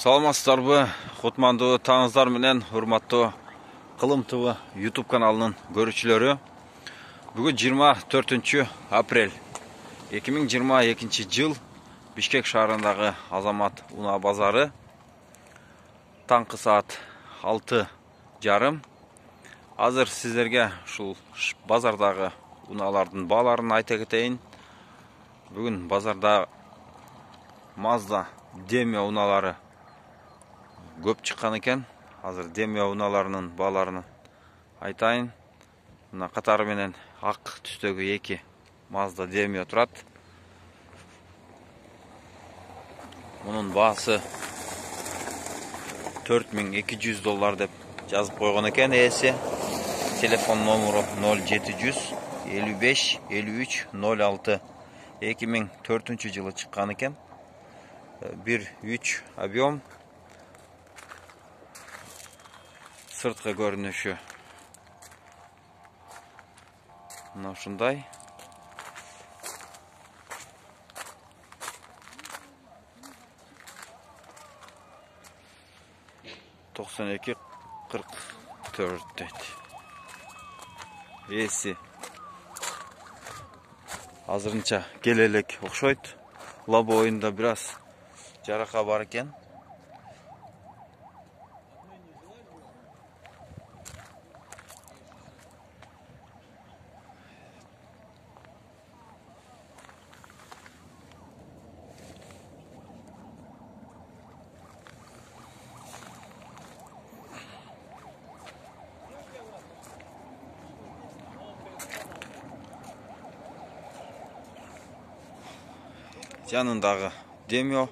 Саламатсыздарбы, кутмандуу таңыздар менен урматтуу Кылым ТВ YouTube каналынын көрүүчүлөрү. Бүгүн 24 апрель 2022 жыл Бишкек шаарындагы Азамат унаа базары. Таңкы саат 6:30. Азыр сиздерге ушул базардагы унаалардын бааларын айта кетейин. Бүгүн базарда Mazda Demio унаалары көп чыккан экен. Азыр Demio унааларынын бааларын айтайын. Мына катары менен ак түстөгү эки Mazda Demio турат. Мунун баасы $4200 деп жазып койгон экен ээси. Телефон номеру 0700 55 53 06. 2004 жылы чыккан экен. 1.3 объем. Сырткы көрүнүшү мына ушундай. $92-44 дейт. Ээси азырынча келелек окшойт. Лобоюнда бир аз жарака бар экен. Жанындагы Demio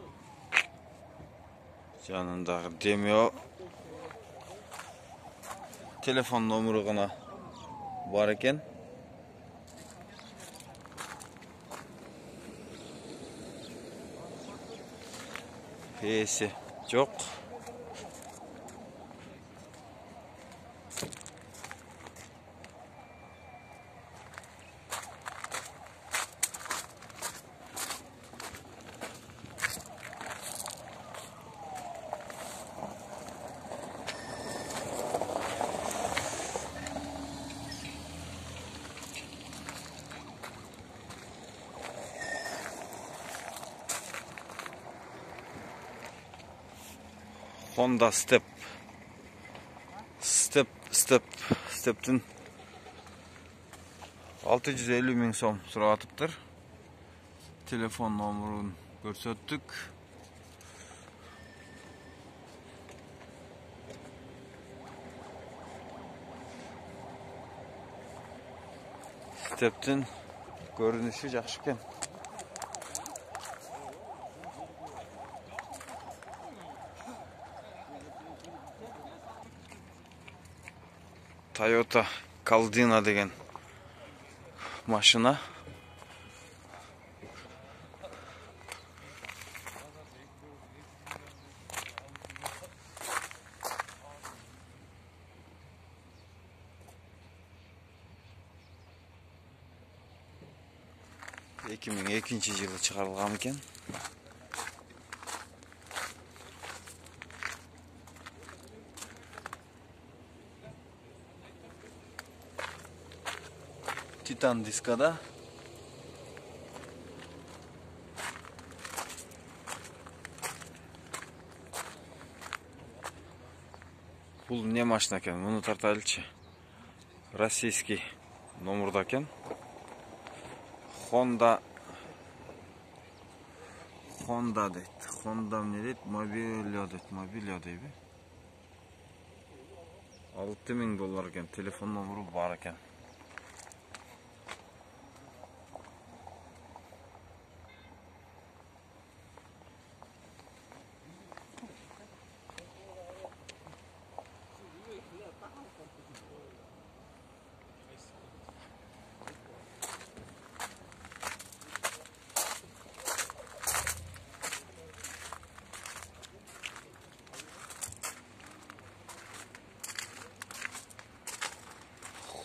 телефон номеру гана бар экен. Ээси жок. Honda Step'tin 650 ming so'm suratıptır. Telefon numarını görsettük. Step'tin görünüşü yaxşı ekan. Toyota Caldina деген машина. жылы чыгарылган экен. Titan diskada. Бул не машина экен? Муну тартайлычы. Российский номерда экен. Honda дейт. Honda эмне дейт? Мобилио дейби. $6000 экен. Телефон номеру бар экен.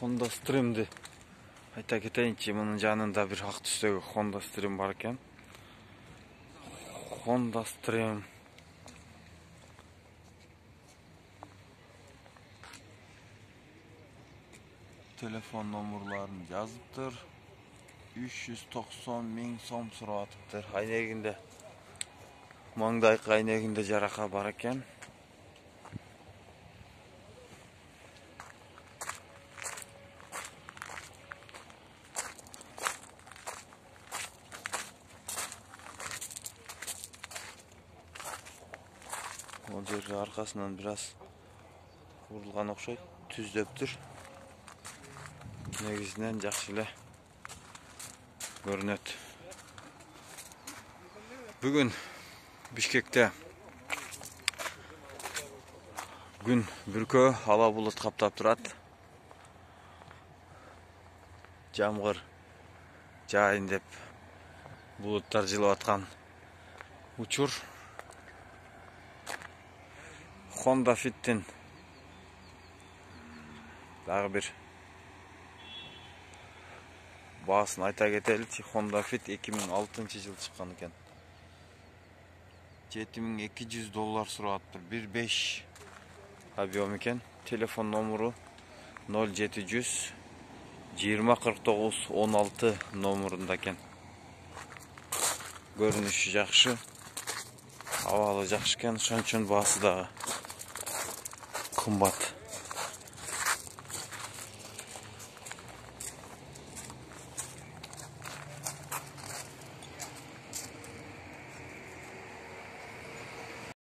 Honda Stream'di. Ayta keteyinchi, bunun janında bir ак түстөгү Honda Stream бар экен. Honda Stream telefon nomurlarini yazıptır. 390 ming so'm so'rayaptır. Ayneginde mangdayqi ayneginde jaraqa bar ekan. O jeri arkasından biraz vurulgan okşayt, tüzdöptür. Negisinden жақсы эле görünөt. Bugün Bişkek'te gün бүрkö ала bulut kaplap turat. Jamgır жайын деп bulutlar жылып аткан учур. Honda Fit'tin dagы bir baaсын ayta keteli. Honda Fit 2006-yıl çıkan ekan. $7200 so'raptır. 1.5 avion ekan. Telefon nomuru 0700 2049 16 nomurunda ekan. Görünüşü жақсы. Havalı жақсы ekan. Şoň üçin baası da kımbat.